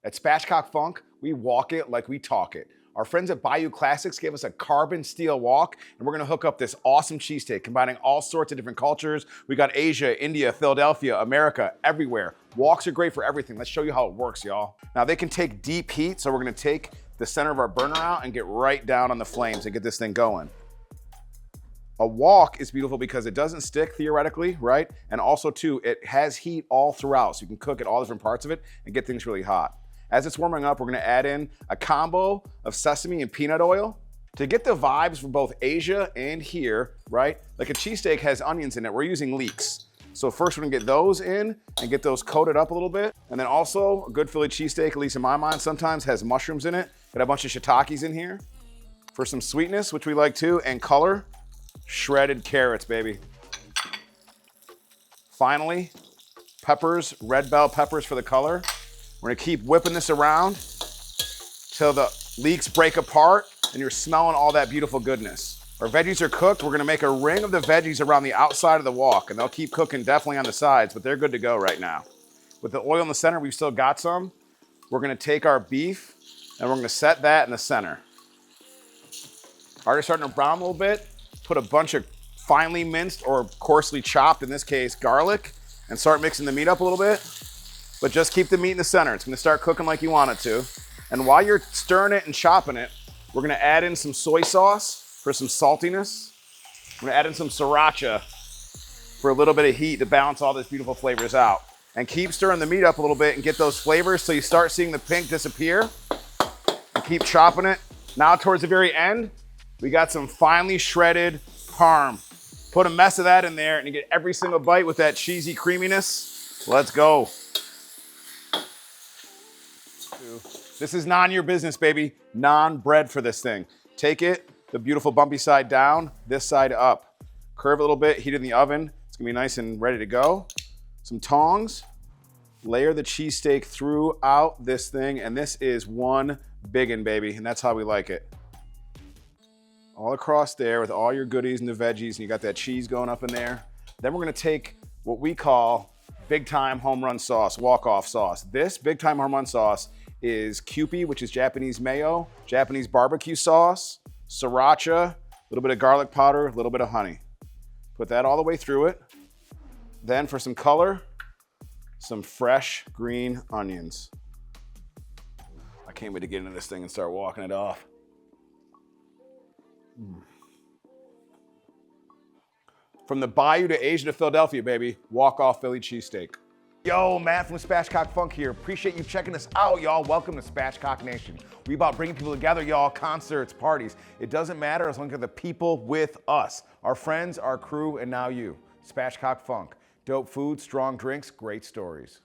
At Spatchcock Funk, we walk it like we talk it. Our friends at Bayou Classics gave us a carbon steel wok, and we're gonna hook up this awesome cheesesteak, combining all sorts of different cultures. We got Asia, India, Philadelphia, America, everywhere. Woks are great for everything. Let's show you how it works, y'all. Now, they can take deep heat, so we're gonna take the center of our burner out and get right down on the flames and get this thing going. A wok is beautiful because it doesn't stick theoretically, right? And also too, it has heat all throughout, so you can cook at all different parts of it and get things really hot. As it's warming up, we're gonna add in a combo of sesame and peanut oil to get the vibes from both Asia and here, right? Like a cheesesteak has onions in it, we're using leeks. So first we're gonna get those in and get those coated up a little bit. And then also a good Philly cheesesteak, at least in my mind, sometimes has mushrooms in it. Got a bunch of shiitakes in here for some sweetness, which we like too, and color, shredded carrots, baby. Finally, peppers, red bell peppers for the color. We're gonna keep whipping this around till the leeks break apart and you're smelling all that beautiful goodness. Our veggies are cooked. We're gonna make a ring of the veggies around the outside of the wok, and they'll keep cooking definitely on the sides, but they're good to go right now. With the oil in the center, we've still got some. We're gonna take our beef and we're gonna set that in the center. Already starting to brown a little bit. Put a bunch of finely minced or coarsely chopped, in this case, garlic, and start mixing the meat up a little bit. But just keep the meat in the center. It's gonna start cooking like you want it to. And while you're stirring it and chopping it, we're gonna add in some soy sauce for some saltiness. We're gonna add in some sriracha for a little bit of heat to balance all these beautiful flavors out. And keep stirring the meat up a little bit and get those flavors so you start seeing the pink disappear. And keep chopping it. Now towards the very end, we got some finely shredded parm. Put a mess of that in there and you get every single bite with that cheesy creaminess. Let's go. This is none your business, baby. Naan bread for this thing. Take it, the beautiful bumpy side down, this side up. Curve it a little bit, heat it in the oven. It's gonna be nice and ready to go. Some tongs, layer the cheesesteak throughout this thing, and this is one biggin', baby, and that's how we like it. All across there with all your goodies and the veggies, and you got that cheese going up in there. Then we're gonna take what we call big time home run sauce, walk-off sauce. This big time home run sauce is Kewpie, which is Japanese mayo, Japanese barbecue sauce, sriracha, a little bit of garlic powder, a little bit of honey. Put that all the way through it. Then for some color, some fresh green onions. I can't wait to get into this thing and start walking it off. From the Bayou to Asia to Philadelphia, baby, walk off Philly cheesesteak. Yo, Matt from Spatchcock Funk here. Appreciate you checking us out, y'all. Welcome to Spatchcock Nation. We about bringing people together, y'all. Concerts, parties. It doesn't matter as long as you're the people with us. Our friends, our crew, and now you. Spatchcock Funk. Dope food, strong drinks, great stories.